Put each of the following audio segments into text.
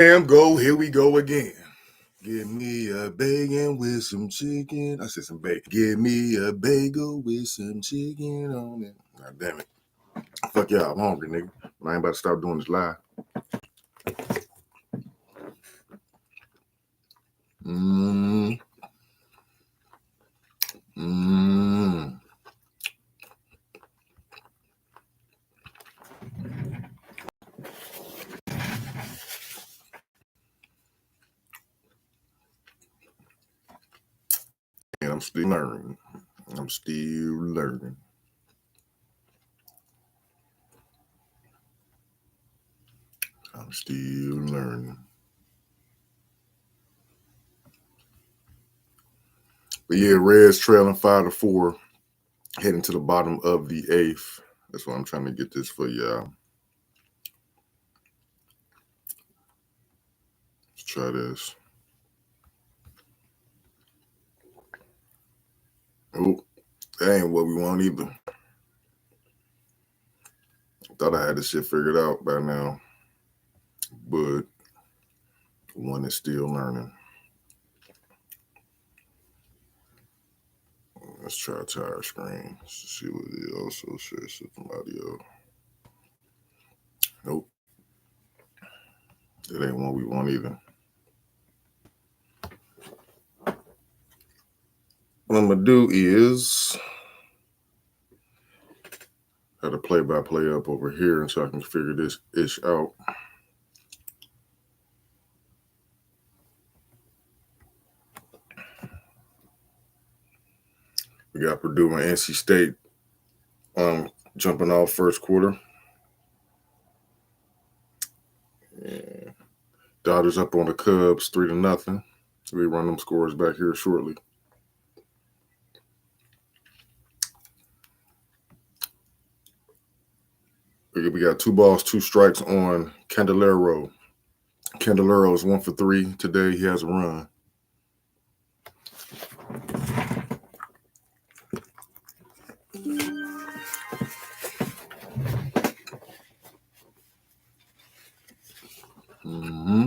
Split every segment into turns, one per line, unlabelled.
Damn, go, here we go again. Give me a bacon with some chicken. I said some bacon. Give me a bagel with some chicken on it. God damn it. Fuck y'all, I'm hungry, nigga. I ain't about to start doing this live. Mmm. Mmm. And I'm still learning. I'm still learning. I'm still learning. But yeah, Red's trailing 5-4, heading to the bottom of the eighth. That's why I'm trying to get this for y'all. Let's try this. Oh, that ain't what we want either. Thought I had this shit figured out by now, but one is still learning. Let's try tire screen. Let's see what it also shares system audio. Nope. That ain't what we want either. What I'm gonna do is have a play-by-play up over here so I can figure this ish out. We got Purdue and NC State jumping off first quarter. Yeah. Dodgers up on the Cubs 3-0. We run them scores back here shortly. We got 2 balls, 2 strikes on Candelario. Candelario is 1 for 3 today. He has a run. Mm-hmm.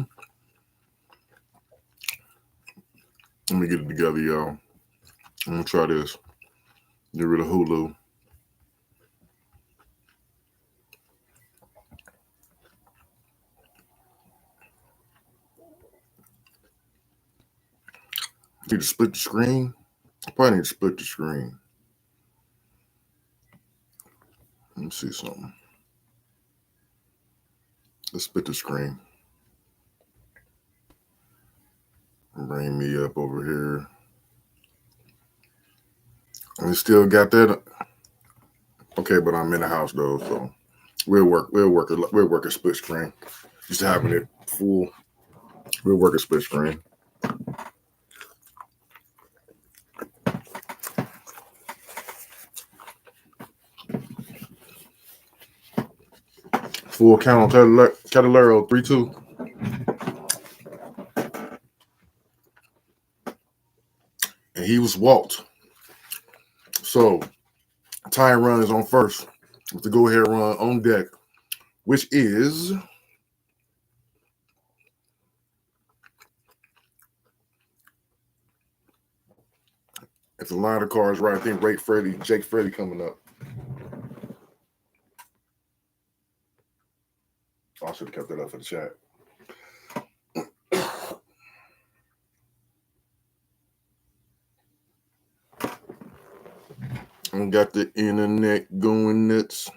Let me get it together, y'all. I'm gonna try this. Get rid of Hulu. Need to split the screen. I probably need to split the screen. Let me see something. Let's split the screen. Bring me up over here. And we still got that. Okay, but I'm in the house though, so we'll work a split screen. Just having it full. We'll work a split screen. Full count on Candelario 3-2. And he was walked. So tying run is on first with the go-ahead run on deck, which is if the line of cards right, I think Jake Freddie coming up. Oh, I should have kept that up for the chat. I got the internet going nuts.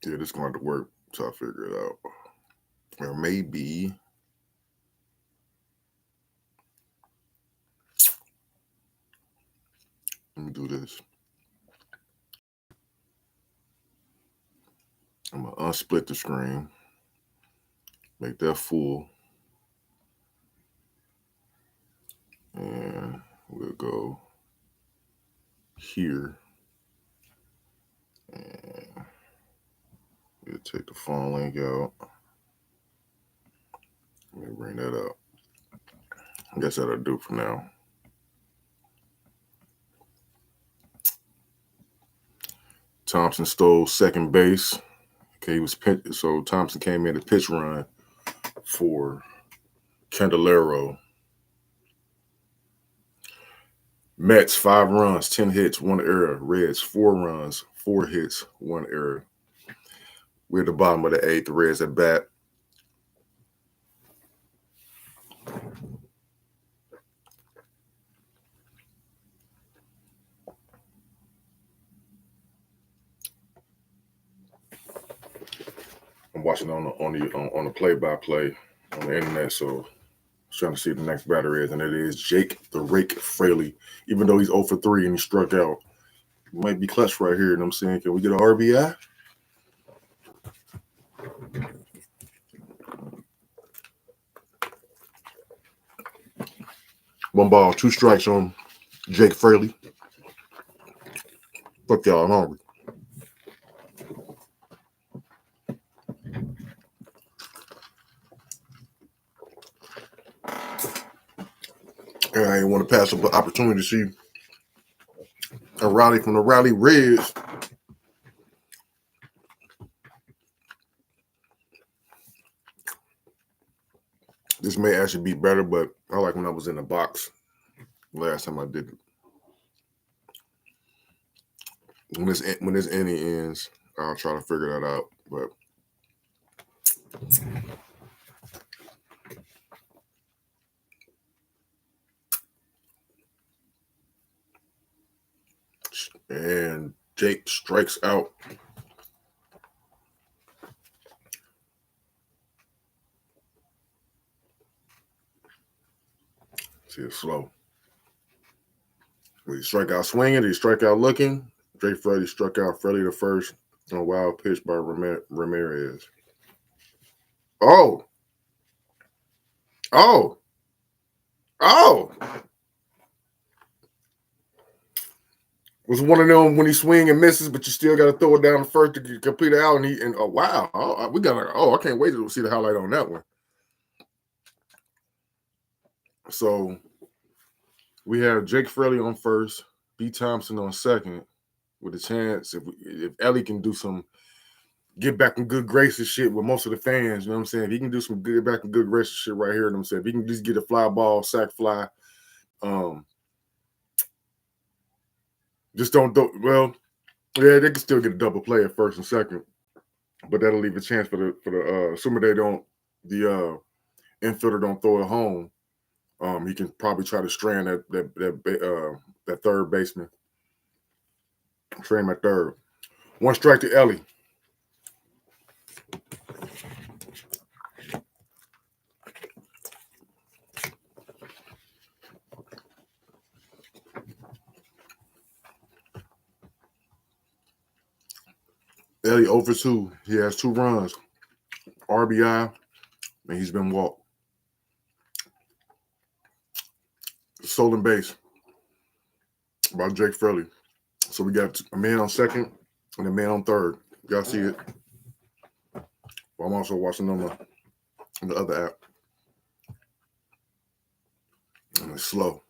Yeah, this is going to have to work until I figure it out. Or maybe let me do this. I'm going to unsplit the screen. Make that full. And we'll go here. And we'll take the phone link out. Let me bring that up. I guess that'll do for now. Thompson stole second base. Okay, he was so Thompson came in to pitch run for Candelario. Mets 5 runs, 10 hits, 1 error. Reds 4 runs, 4 hits, 1 error. We're at the bottom of the 8th. The Reds at bat. I'm watching on the play-by-play on the internet, so I'm trying to see who the next batter is, and it is Jake the Rake Fraley. Even though he's 0 for 3 and he struck out, he might be clutch right here. And I'm saying, can we get an RBI? One ball, 2 strikes on Jake Fraley. Fuck y'all, I'm hungry. And I didn't want to pass up the opportunity to see a rally from the Rally Reds. This may actually be better, but I like when I was in the box last time I did it. When this inning ends, I'll try to figure that out. But and Jake strikes out. See, it's slow. Did he strike out swinging? Did he strike out looking? Jake Fraley struck out Fraley the first on a wild pitch by Ramirez. Oh. Was one of them when he swing and misses, but you still got to throw it down the first to complete it out. And oh wow, I can't wait to see the highlight on that one. So we have Jake Fraley on first, B. Thompson on second, with a chance if Ellie can do some get back in good graces shit with most of the fans, you know what I'm saying? If he can do some get back in good graces shit right here, you know what I'm saying? If he can just get a fly ball, sack fly, just don't do well. Yeah, they can still get a double play at first and second, but that'll leave a chance for the assuming the infielder don't throw it home. He can probably try to strand that third baseman. Strand at third. 1 strike to Ellie. Ellie 0 for 2. He has 2 runs. RBI, and he's been walked. Stolen base by Jake Fraley. So we got a man on second and a man on third. Y'all see it? Well, I'm also watching on the other app. And it's slow.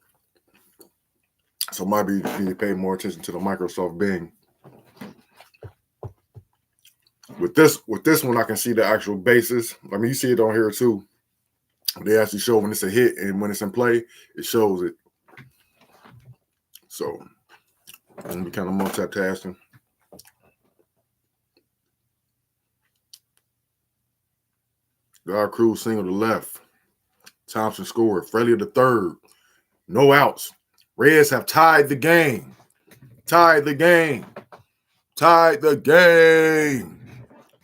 So it might be need to pay more attention to the Microsoft Bing. With this one, I can see the actual bases. I mean, you see it on here too. They actually show when it's a hit and when it's in play, it shows it. So I'm gonna be kind of multitasking. God Cruz single to left. Thompson scored. Fraley the third. No outs. Reds have tied the game. Tied the game. Tied the game.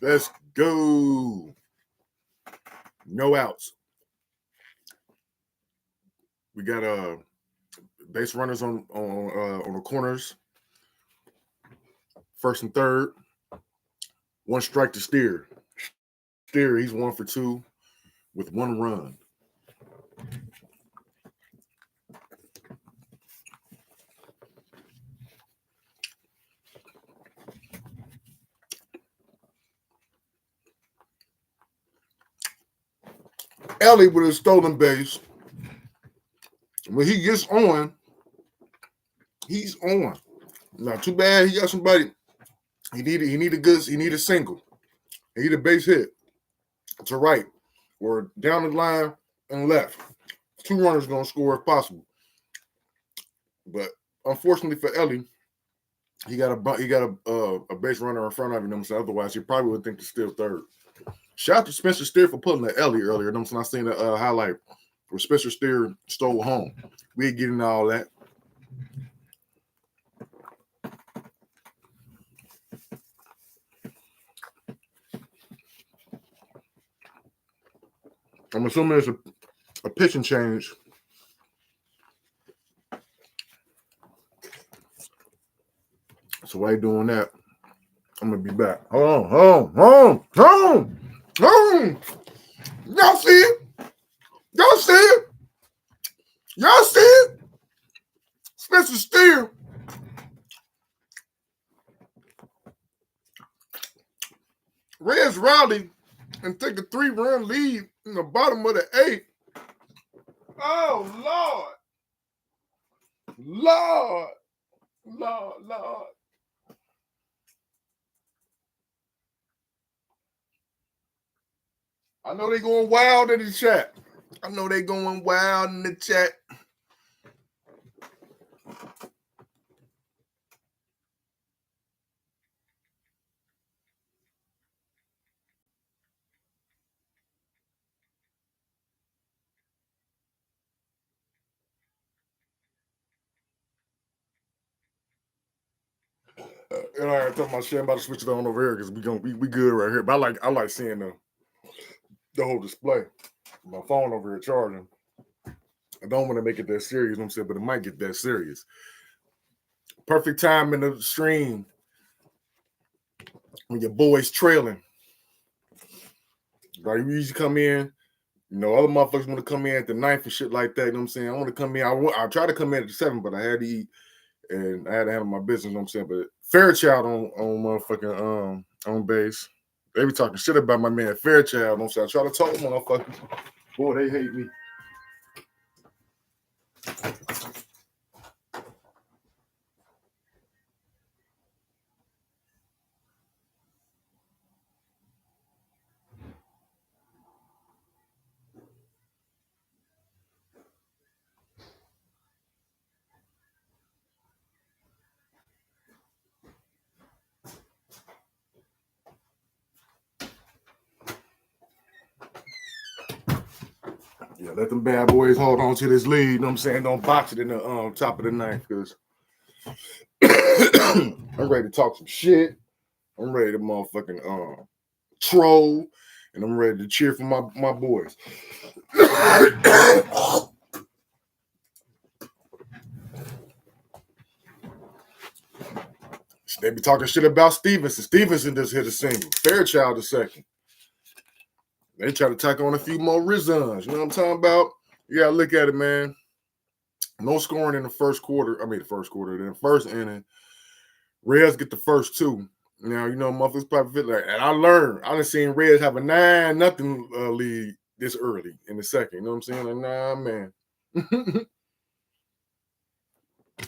Let's go. No outs. We got base runners on the corners. First and third. 1 strike to Steer. Steer, he's 1 for 2 with 1 run. Ellie with a stolen base. When he gets on, he's on. Not too bad. He got somebody He need a single. He need a base hit to right or down the line and left. 2 runners gonna score if possible. But unfortunately for Elly, he got a base runner in front of him. So otherwise, he probably would think to steal third. Shout out to Spencer Steer for pulling the Elly earlier. I seen the highlight where Spencer Steer stole home. We ain't getting all that. I'm assuming it's a pitching change. So while you're doing that, I'm gonna be back. Hold on. Y'all see it? Y'all see it? Y'all see it? Spencer Steer. Reds rally and take a 3-run lead in the bottom of the 8th. Oh, Lord. I know they going wild in the chat. And I told my shit, I'm about to switch it on over here because we good right here. But I like seeing the whole display. My phone over here charging. I don't want to make it that serious, but it might get that serious. Perfect time in the stream when your boy's trailing. Like, you usually come in, other motherfuckers want to come in at the 9th and shit like that. You know what I'm saying? I want to come in. I try to come in at the 7th, but I had to eat and I had to handle my business. You know what I'm saying? But Fairchild on motherfucking on base. They be talking shit about my man Fairchild. You know what I'm saying? I try to talk motherfuckers. Boy, they hate me. Yeah, let them bad boys hold on to this lead. You know what I'm saying? Don't box it in the top of the 9th because I'm ready to talk some shit. I'm ready to motherfucking troll, and I'm ready to cheer for my boys. They be talking shit about Stevenson. Stevenson just hit a single. Fairchild a second. They try to tack on a few more Rizons. You know what I'm talking about? You gotta look at it, man. No scoring in the first quarter. Then the first inning. Reds get the first 2. Now, motherfuckers probably feel like, and I done seen Reds have a 9-0 lead this early in the second. You know what I'm saying? Like, nah, man.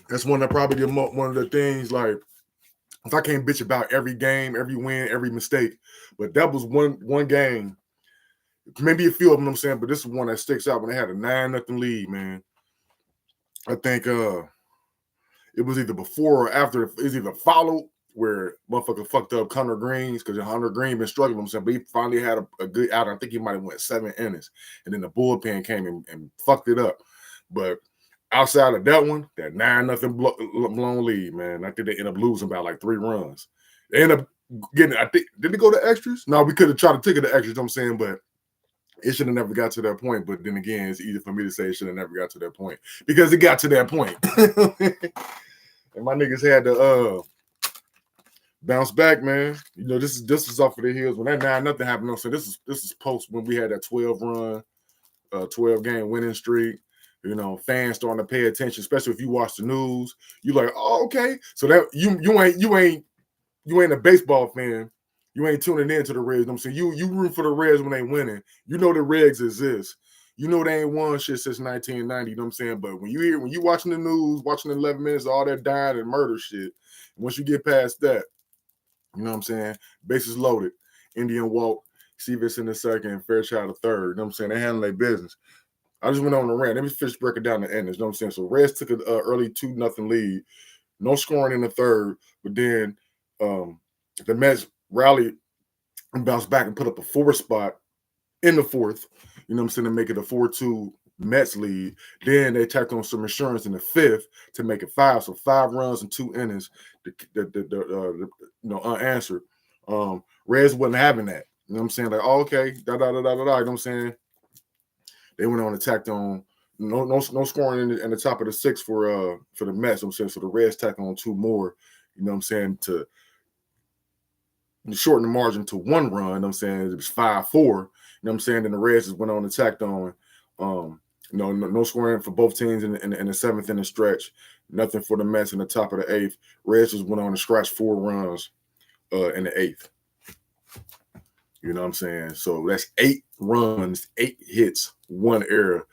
That's one of the things, like, if I can't bitch about every game, every win, every mistake, but that was one game, maybe a few of them, you know what I'm saying, but this is one that sticks out when they had a 9-0 lead, man. I think it was either before or after. It was either followed where motherfucker fucked up Hunter Greens because Hunter Green been struggling, you know what I'm saying, but he finally had a good outing. I think he might have went 7 innings, and then the bullpen came and fucked it up. But outside of that one, that 9-0 blown lead, man, I think they end up losing by like 3 runs. They end up getting, I think, did they go to extras? No, we could have tried to take it to extras, you know what I'm saying, but it should have never got to that point. But then again, it's easy for me to say it should have never got to that point because it got to that point. And my niggas had to bounce back, man. This is off of the heels when that 9-0 happened. So this is post when we had that 12-run, 12-game winning streak. Fans starting to pay attention, especially if you watch the news. You like, oh, okay. So that you ain't a baseball fan. You ain't tuning in to the Reds. You know what I'm saying? You root for the Reds when they winning. The Reds exist. They ain't won shit since 1990. You know what I'm saying? But when you watching the news, watching the 11 minutes, all that dying and murder shit, once you get past that, You know what I'm saying? Bases loaded. Indian walk. Seavis in the second. Fairchild the third. You know what I'm saying? They handle their business. I just went on the rant. Let me finish breaking down the endings. You know what I'm saying? So Reds took an early 2-0 lead. No scoring in the third. But then the Mets rallied and bounced back and put up a 4 spot in the fourth. You know what I'm saying? To make it a 4-2 Mets lead. Then they tacked on some insurance in the fifth to make it 5. So 5 runs and 2 innings, unanswered. Reds wasn't having that. You know what I'm saying? Like, oh, okay, da da da da da. You know what I'm saying? They went on and tacked on no scoring in the top of the 6th for the Mets. You know what I'm saying? So the Reds tacked on 2 more. You know what I'm saying? To shorten the margin to 1 run. You know what I'm saying? It was 5-4. You know what I'm saying? Then the Reds just went on and tacked on. No scoring for both teams in the 7th inning stretch. Nothing for the Mets in the top of the 8th. Reds just went on and scratched 4 runs in the 8th. You know what I'm saying? So that's 8 runs, 8 hits, 1 error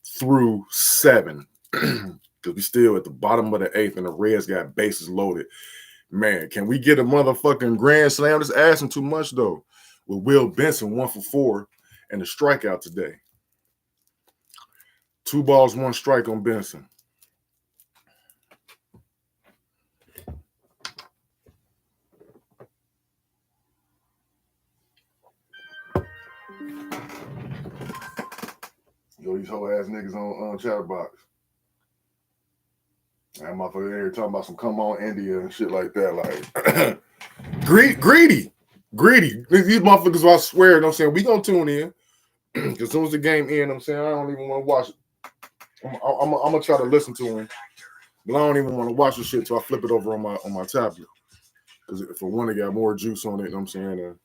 through 7. Because we still at the bottom of the 8th and the Reds got bases loaded. Man, can we get a motherfucking grand slam? Just asking too much, though. With Will Benson 1 for 4 and a strikeout today. 2 balls, 1 strike on Benson. Yo, these whole ass niggas on Chatterbox. That motherfucker there talking about some come on India and shit like that. Like, greedy. These motherfuckers, I swear, you know what I'm saying? We gonna tune in. Because as soon as the game ends, you know what I'm saying, I don't even want to watch it. I'm gonna try to listen to him. But I don't even want to watch the shit till I flip it over on my tablet. Because for one, it got more juice on it, you know what I'm saying?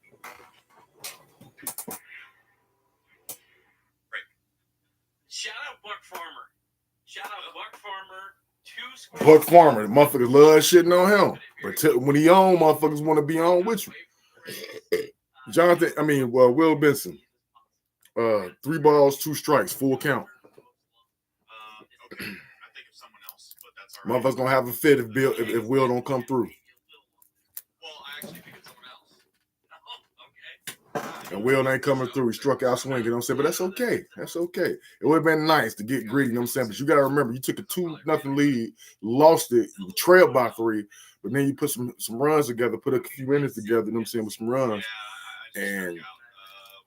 Shout out Buck Farmer.
Buck Farmer, the motherfuckers love shitting on him. But when he on, motherfuckers want to be on with you. Will Benson. 3 balls, 2 strikes, full count.
Okay. I think of someone else, but that's all right.
Motherfuckers gonna have a fit if Will don't come through.
Well, I actually think of someone else. Okay.
And Will ain't coming through. He struck out swinging, you know what I'm saying? But that's okay. That's okay. It would have been nice to get greedy, you know what I'm saying? But you gotta remember, you took a 2-0 lead, lost it, you trailed by 3, but then you put some runs together, put a few innings together, you know what I'm saying, with some runs. And
we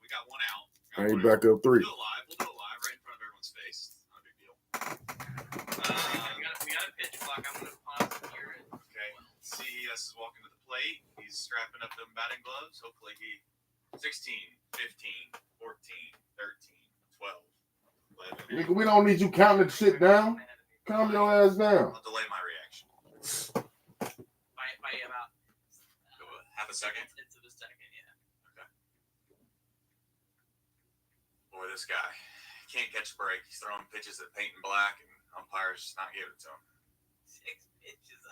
got 1 out.
I ain't back up 3.
We'll do it live right in front of everyone's face. No big deal. We got a pitch clock. I'm gonna pause here. Okay. CES is walking to the plate. He's strapping up them batting gloves. Hopefully 16, 15, 14, 13, 12, 11.
Nigga, we don't need you counting the shit down. Calm your ass down.
I'll delay my reaction. By about half a second? Into the second, yeah. Okay. Boy, this guy can't catch a break. He's throwing pitches at paint and black, and umpires just not giving it to him. 6 pitches,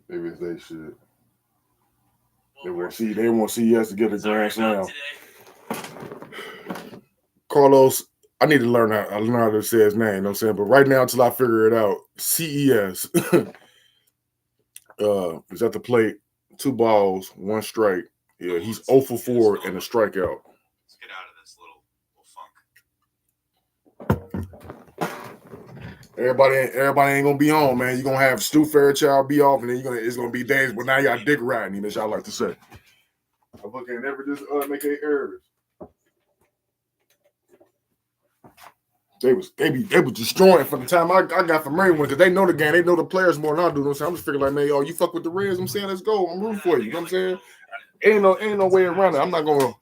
Maybe it's they shit. They want to see us to get a grand slam. Carlos, I need to learn how to say his name, you know what I'm saying? But right now, until I figure it out, CES is at the plate, 2 balls, 1 strike. Yeah, he's 0 for 4 and a strikeout.
Let's get out of this little funk.
Everybody ain't gonna be on, man. You're gonna have Stu Fairchild be off, and then it's gonna be days where now you got Dick riding him, as y'all like to say. I fucking never just make any errors. They was destroying from the time I got from Maryland because they know the game, they know the players more than I do. You know what I'm saying? I'm just figuring like, man, you fuck with the Reds. I'm saying, let's go. I'm rooting for you. You know what I'm saying? Ain't no way around it. I'm not gonna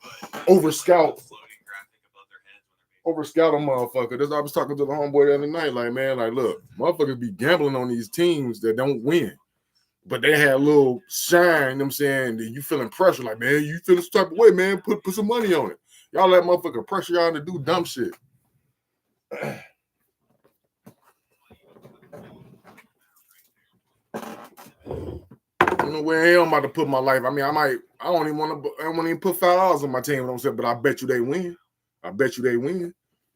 over scout them, motherfucker. I was talking to the homeboy the other night, like, man, like, look, motherfuckers be gambling on these teams that don't win, but they had a little shine. You know what I'm saying? You feeling pressure, like, man, you feel this type of way, man. Put some money on it. Y'all let motherfucker pressure y'all to do dumb shit. don't know where I'm about to put my life. I mean, I don't even put $5 on my team, you know what I'm saying? But I bet you they win.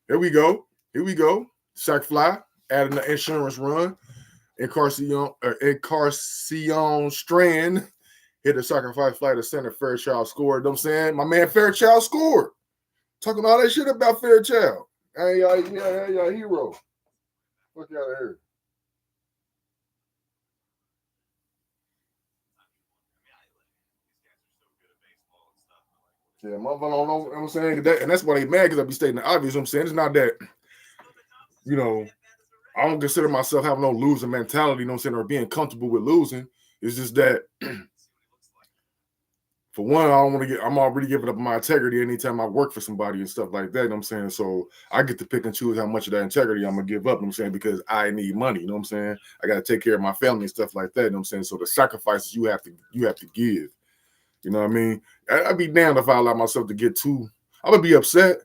Here we go. Sack fly, adding the insurance run. Encarnacion Strand hit a sacrifice fly to center. Fairchild scored. You know what I'm saying? My man Fairchild scored. Talking all that shit about Fairchild. Hey, yeah, hero. Fuck out of here. Yeah, motherfucker don't know what I'm saying. And that's why they mad, because I be stating the obvious. You know what I'm saying? It's not that, I don't consider myself having no losing mentality, you know what I'm saying, or being comfortable with losing. It's just that, for one, I'm already giving up my integrity anytime I work for somebody and stuff like that, you know what I'm saying? So I get to pick and choose how much of that integrity I'm going to give up, you know what I'm saying, because I need money, you know what I'm saying? I got to take care of my family and stuff like that, you know what I'm saying? So the sacrifices you have to give. You know what I mean? I'd be damned if I allow myself to get too. I'm going to be upset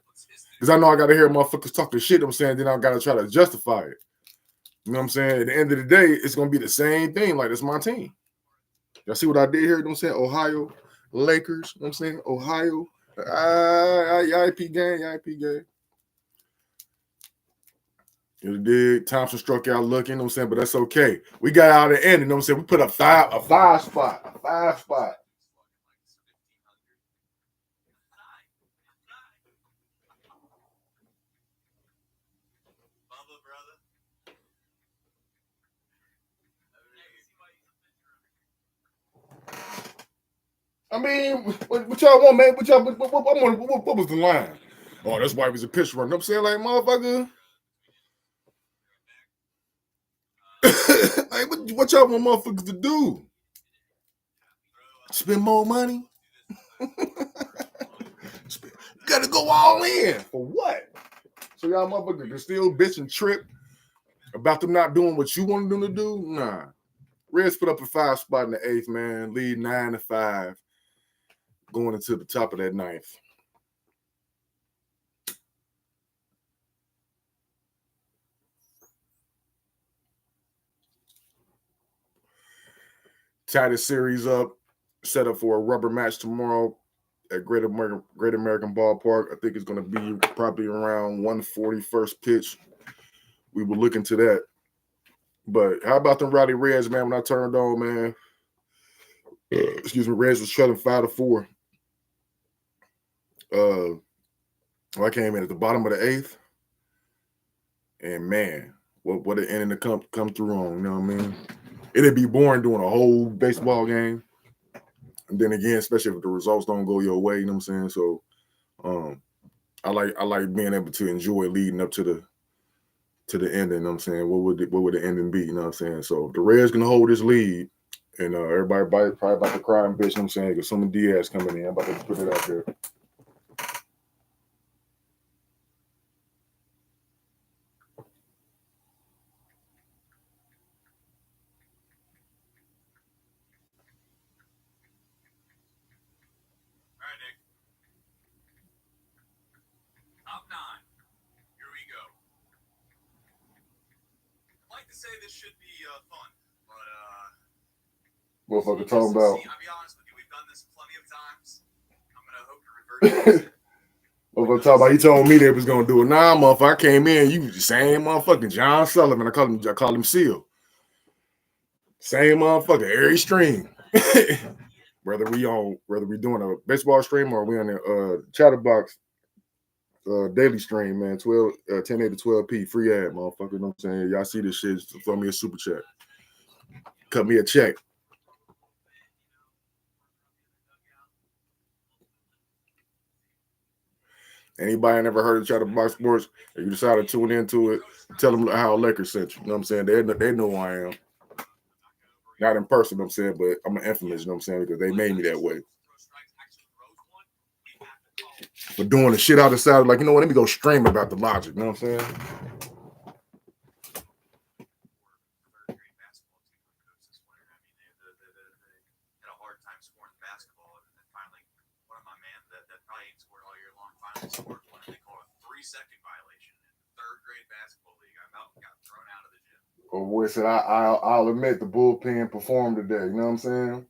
because I know I got to hear motherfuckers talking shit, you know what I'm saying? Then I got to try to justify it. You know what I'm saying? At the end of the day, it's going to be the same thing. Like, it's my team. Y'all see what I did here? You know what I'm saying? Ohio Lakers. You know what I'm saying? Ohio. IP game. You did. Thompson struck out looking, you know what I'm saying? But that's okay. We got out of the end, you know what I'm saying? We put a five spot. I mean, what y'all want, man? What was the line? Oh, that's why he was a pitch runner. You know what I'm saying? Like, motherfucker. Like, what y'all want motherfuckers to do? Spend more money? You gotta go all in. For what? So y'all motherfuckers can still bitch and trip about them not doing what you want them to do? Nah. Reds put up a 5 spot in the 8th, man. Lead 9-5. Going into the top of that 9th. Tightest series up. Set up for a rubber match tomorrow at Great American Ballpark. I think it's going to be probably around 141st pitch. We will look into that. But how about them Rowdy Reds, man? When I turned on, man, Reds was trailing 5-4. I came in at the bottom of the 8th, and man, what an inning to come through on. You know what I mean? It'd be boring doing a whole baseball game, and then again, especially if the results don't go your way. You know what I'm saying? So, I like being able to enjoy leading up to the ending. You know what I'm saying? What would the ending be? You know what I'm saying? So the Reds can hold this lead, and everybody probably about to cry and bitch. You know what I'm saying? Because some of Diaz coming in. I'm about to put it out there.
Say this should be fun, but
Motherfucker talking about.
I'll be honest with you, we've done this plenty of times. I'm gonna hope to reverse it.
Motherfucker talking about, he told me they was gonna do it. Nah, motherfucker, I came in, you the same motherfucking John Sullivan. I call him Seal. Same motherfucker, every stream. whether we doing a baseball stream or we on the Chatterbox daily stream, man. 10A to 12P, free ad, motherfucker. You know what I'm saying? Y'all see this shit, throw me a super chat. Cut me a check. Anybody never heard of Chatterbox Sports, if you decide to tune into it, tell them how Lakers sent you. You know what I'm saying? They know who I am. Not in person, you know what I'm saying, but I'm an infamous, you know what I'm saying, because they made me that way. For doing the shit out the side, like, you know what, let me go stream about the Logic, you know what I'm saying?
Scored one they call a 3-second violation in the 3rd grade basketball league. I got thrown out of the gym.
Oh boy, said I'll admit the bullpen performed today. You know what I'm saying?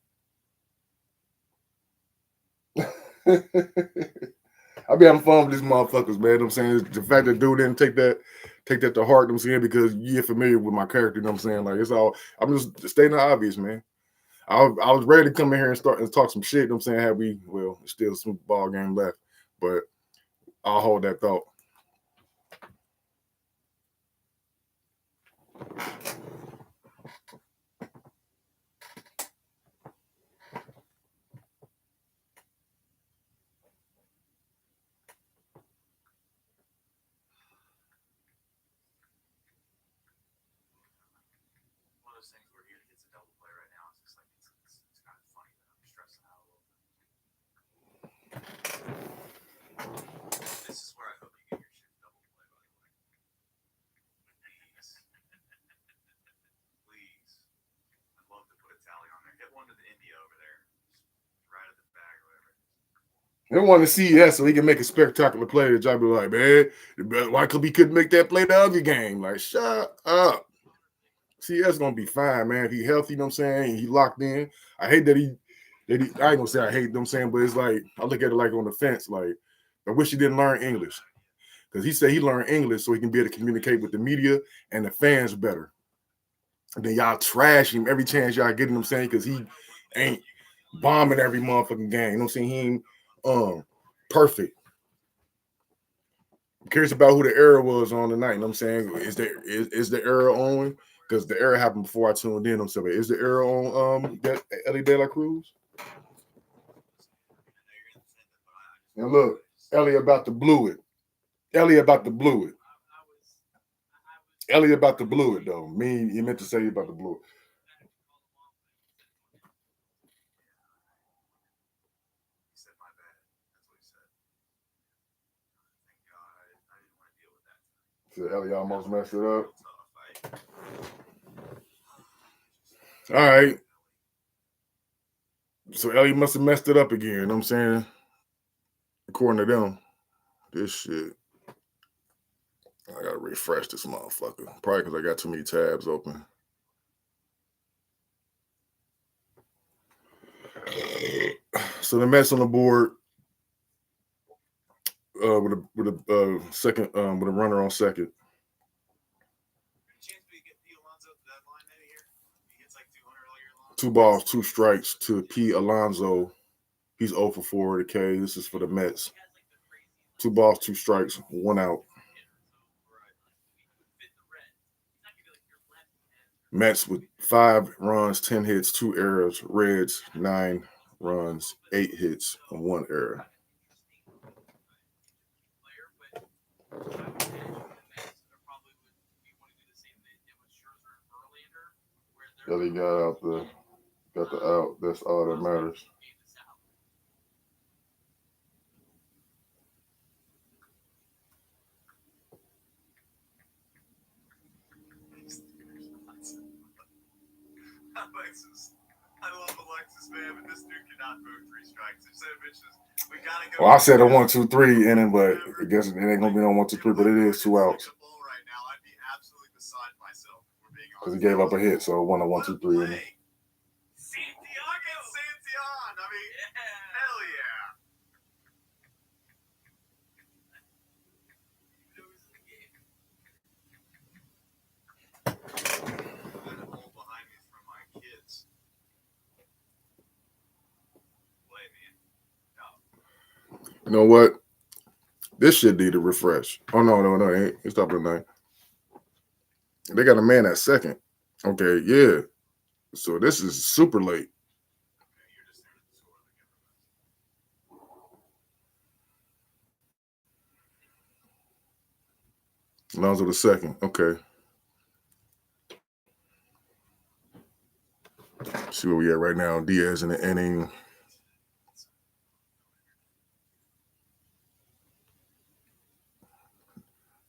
I be having fun with these motherfuckers, man. You know what I'm saying? The fact that dude didn't take that to heart, you know what I'm saying, because you're familiar with my character, you know what I'm saying? Like, it's all, I'm just stating the obvious, man. I was ready to come in here and start and talk some shit, you know what I'm saying? Had we, well, still some ball game left, but I'll hold that thought.
One of those things where he gets a double play right now. It's just like it's kind of funny that I'm stressing out a little bit. This is where I hope you get your shit double play, by the way. Please. Please. I'd love to put a tally on there. Hit one to the India over there. Just right at the bag or whatever.
They want to see CES so he can make a spectacular play. The job be like, man, why could he couldn't make that play the other game? Like, shut up. CES gonna be fine, man. If he healthy, you know what I'm saying? He locked in. I hate that he I ain't gonna say I hate, you know what I'm saying, but it's like I look at it like on the fence, like I wish he didn't learn English. Because he said he learned English so he can be able to communicate with the media and the fans better. And then y'all trash him every chance y'all get, you know what I'm saying? Because he ain't bombing every motherfucking game. You know what I'm saying? He ain't perfect. I'm curious about who the error was on tonight. You know what I'm saying? Is the error on? Because the error happened before I tuned in. I'm saying, is the error on Ellie De La Cruz? And look, Ellie about to blew it. Ellie about to blew it. Ellie about to blew it though. You meant to say you about to blew it.
He said my bad. That's what he said. Thank God I didn't want to deal with that tonight.
So Ellie almost messed it up. All right. So Ellie must have messed it up again. You know what I'm saying? According to them. This shit. I gotta refresh this motherfucker. Probably because I got too many tabs open. So the Mets on the board with a second with a runner on second. Two balls, two strikes to P. Alonso. He's 0 for 4 to K. This is for the Mets. 2 balls, 2 strikes, 1 out. Mets with 5 runs, 10 hits, 2 errors. Reds, 9 runs, 8 hits, and 1 error. Ellie got the out. That's all that matters.
I love Alexis, man, but this dude cannot move 3 strikes. Instead of bitches, we gotta go.
Well, I said a 1-2-3 inning, but I guess it ain't gonna be no 1-2-3, but it is 2 outs.
Right now, I'd be absolutely beside myself.
Because he gave up a hit, so it won a 1-2-3 inning.
Santillan. I mean, hell yeah. Behind me from my kids.
You know what? This shit need a refresh. Oh, no. It's top of the ninth. They got a man at second. Okay, yeah. So this is super late. Alonso the second. Okay. See where we at right now. Diaz in the inning.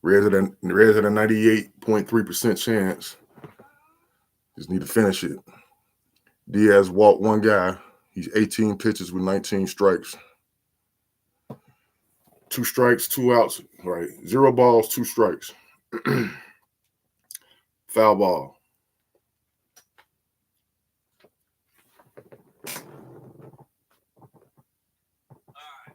Reds at a 98.3% chance. Just need to finish it. Diaz walked 1 guy. He's 18 pitches with 19 strikes. 2 strikes, 2 outs. Right. 0 balls, 2 strikes. Foul ball.
All right.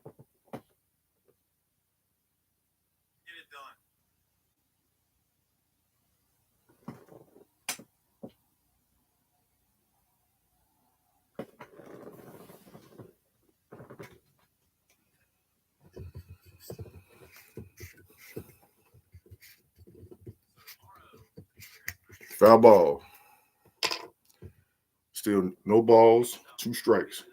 Foul ball. Still no balls, 2 strikes.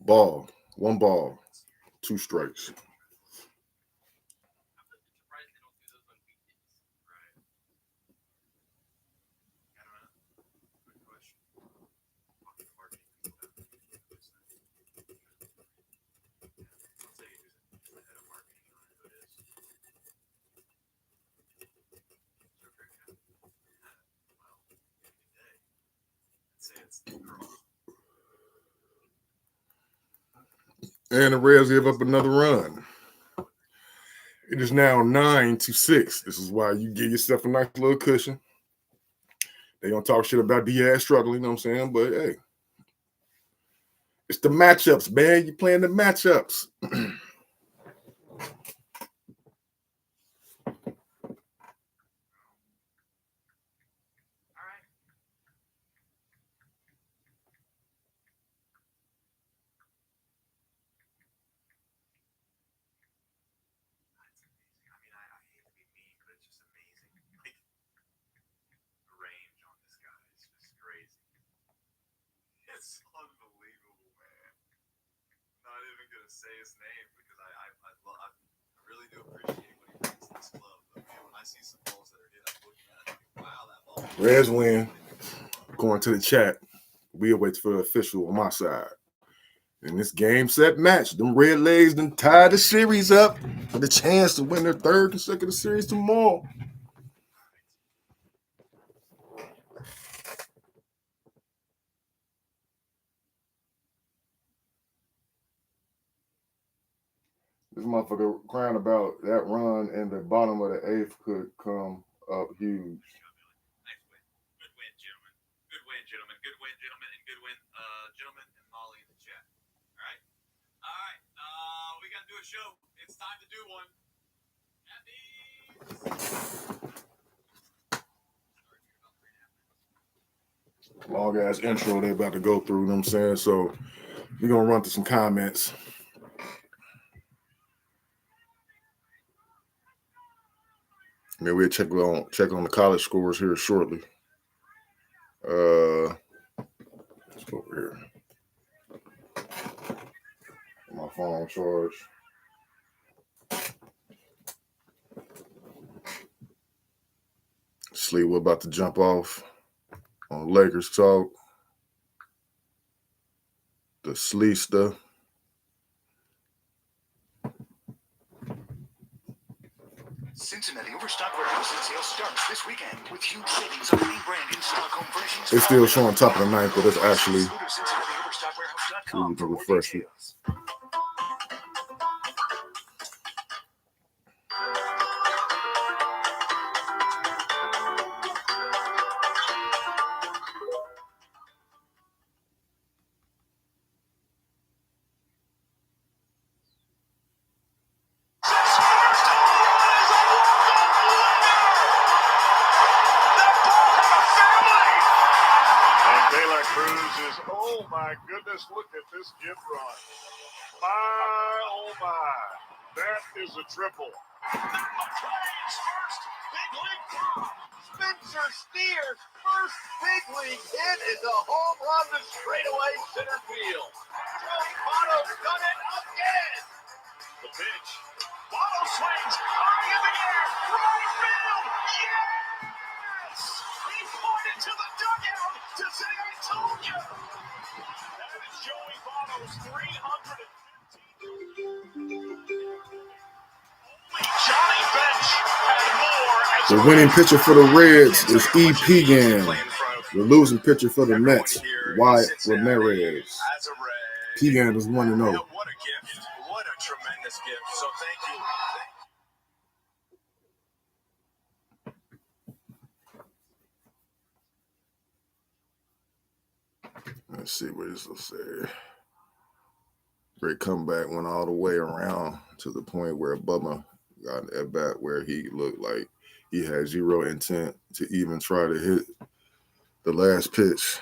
Ball. 1 ball, 2 strikes. And the Reds give up another run. It is now 9-6. This is why you give yourself a nice little cushion. They gonna talk shit about Diaz struggling, you know what I'm saying? But hey, it's the matchups, man. You playing the matchups.
Say his name because I really do appreciate what he brings to this club. But man, when I see some balls that are hit, I'm looking at it. Wow, that ball.
Reds win. Going to the chat. We'll wait for the official on my side. In this game set match, them Red Legs done tied the series up for the chance to win their 3rd consecutive series tomorrow. This motherfucker crying about that run and the bottom of the 8th could come up huge.
Nice win. Good win, gentlemen. Good win, gentlemen. Good win, gentlemen, and good win, gentlemen and Molly in the chat. All right. All right. We got to do a show. It's time to do one.
Long ass intro they about to go through, you know what I'm saying? So we're gonna run through some comments. Maybe we'll check on the college scores here shortly. Let's go over here. My phone charge. Sleep, we're about to jump off on Lakers talk. The Sleesta.
Cincinnati Overstock Warehouse sale starts this weekend with huge savings on name brand in Stockholm furnishings.
It's still showing top of the 9th, but it's actually
CincinnatiOverstockWarehouse.com for more
refresh it.
details.
Oh my goodness, look at this gift run. My, oh my. That is a triple.
First big league throw. Spencer Steer's first big league hit is a home run to straightaway center field. Joey Votto's done it again.
The pitch.
Votto swings high in the air. Right field. Yes! He pointed to the dugout to say, I told you.
That is Joey Votto's 315.
Johnny Bench had more.
The winning pitcher for the Reds is E. Pegan. The losing pitcher for the Mets, Wyatt Ramirez. Pegan is 1-0.
What a gift. What a tremendous gift. So thank you.
Let's see what this will say. Great comeback, went all the way around to the point where Bubba got an at-bat where he looked like he had zero intent to even try to hit the last pitch.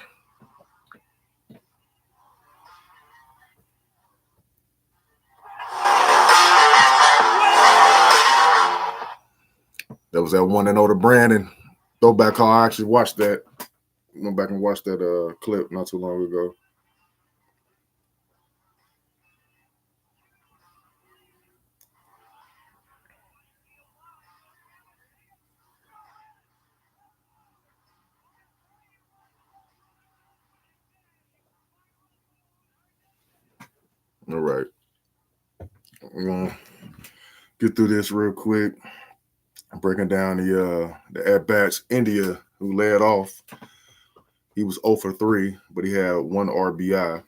That was that 1-0 to Brandon. Throwback call. I actually watched that. Went back and watched that clip not too long ago. All right. We're gonna get through this real quick. Breaking down the at-bats. India, who led off, he was 0 for 3, but he had 1 RBI.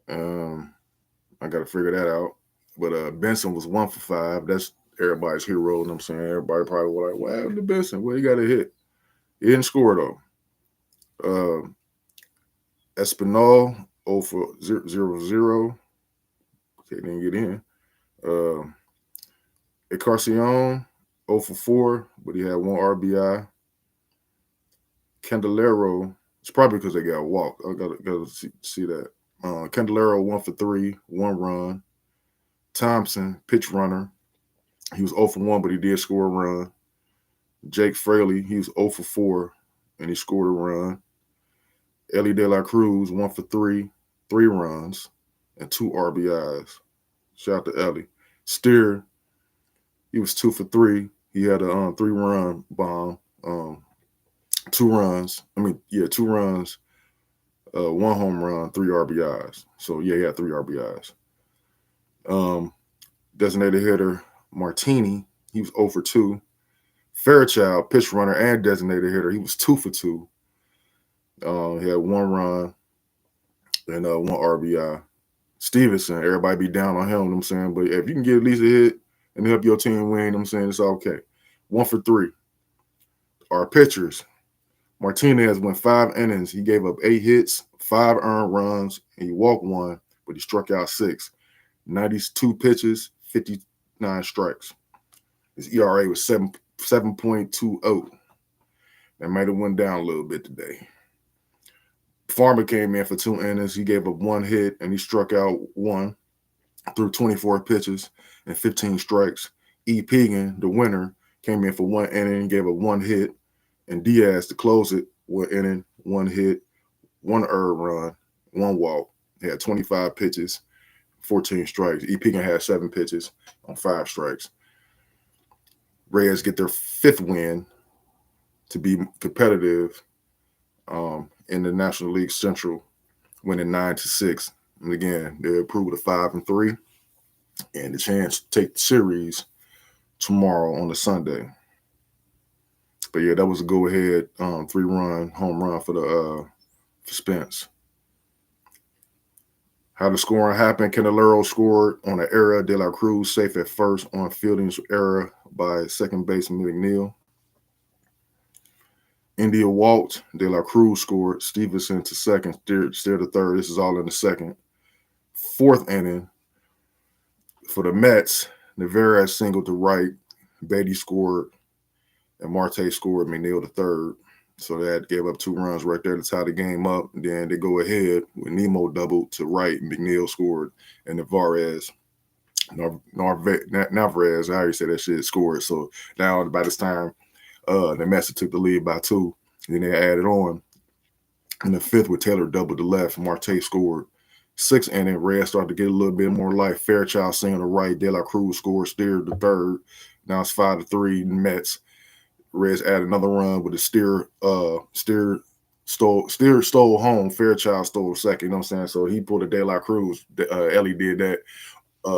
I got to figure that out. But Benson was 1 for 5. That's everybody's hero. You know what I'm saying? Everybody probably was like, what happened to Benson? Well, he got a hit. He didn't score, though. Espinal, 0 for 0. Okay, didn't get in. Encarnacion, 0 for 4, but he had 1 RBI. Candelario, it's probably because they got walked. I gotta see that. Candelario, 1 for 3, 1 run. Thompson, pitch runner. He was 0 for 1, but he did score a run. Jake Fraley, he was 0 for 4, and he scored a run. Ellie De La Cruz, 1 for 3, 3 runs, and 2 RBIs. Shout out to Ellie. Steer, he was 2 for 3. He had a 3-run bomb. 2 runs. 2 runs, 1 home run, 3 RBIs. So, yeah, he had 3 RBIs. Designated hitter, Martini, he was 0 for 2. Fairchild, pitch runner and designated hitter, he was 2 for 2. He had 1 run and 1 RBI. Stevenson, everybody be down on him, you know what I'm saying? But if you can get at least a hit and help your team win, you know what I'm saying, it's okay. 1 for 3. Our pitchers, Martinez went 5 innings. He gave up 8 hits, 5 earned runs, and he walked 1, but he struck out 6. 92 pitches, 59 strikes. His ERA was 7.20. That might have went down a little bit today. Farmer came in for 2 innings. He gave up 1 hit, and he struck out 1 through 24 pitches and 15 strikes. E. Pegan, the winner, came in for 1 inning, gave up 1 hit, and Diaz, to close it, 1 inning, 1 hit, 1 earned run, 1 walk. He had 25 pitches, 14 strikes. E. Pegan had 7 pitches on 5 strikes. Reds get their 5th win to be competitive in the National League Central, winning 9-6. And again, they improved to 5-3, and the chance to take the series tomorrow on the Sunday. But yeah, that was a go-ahead 3-run home run for Spence. How the scoring happened: Candelario scored on an error. De La Cruz safe at first on fielding's error by second baseman McNeil. India walked. De La Cruz scored. Stevenson to second. Steer to third. This is all in the second. 4th inning for the Mets. Navarez singled to right. Beatty scored. And Marte scored. McNeil to third. So that gave up 2 runs right there to tie the game up. Then they go ahead with Nemo doubled to right. McNeil scored. And Navarez, how you say that shit, scored. So now by this time, the Mets took the lead by 2. Then they added on. In the 5th with Taylor doubled to left. Marte scored. 6th inning, Reds started to get a little bit more life. Fairchild singled to right. De La Cruz scored. Steer to third. Now it's 5-3 Mets. Reds add another run with a Steer stole home. Fairchild stole second. You know what I'm saying? So he pulled a De La Cruz. Ellie did that.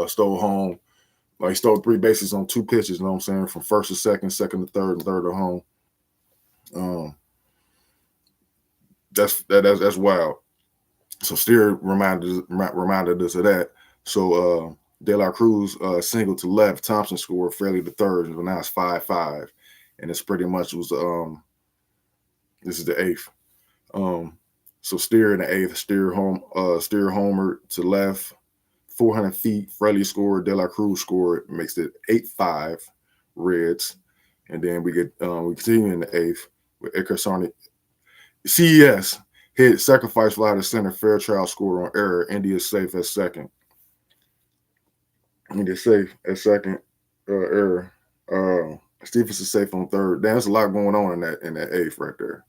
Stole home. He stole 3 bases on 2 pitches. You know what I'm saying? From first to second, second to third, and third to home. That's wild. So Steer reminded us of that. So De La Cruz singled to left. Thompson scored. Fairly to third. And now it's 5-5. And it's pretty much was this is the 8th. So Steer in the 8th, Steer homer to left, 400 feet. Fraley scored, De La Cruz scored, makes it 8-5 Reds. And then we continue in the 8th with Encarnacion. CES hit sacrifice fly to center. Fairchild scored on error. India safe at second. India safe at second. Error. Stevenson safe on third. There's a lot going on in that eighth right there.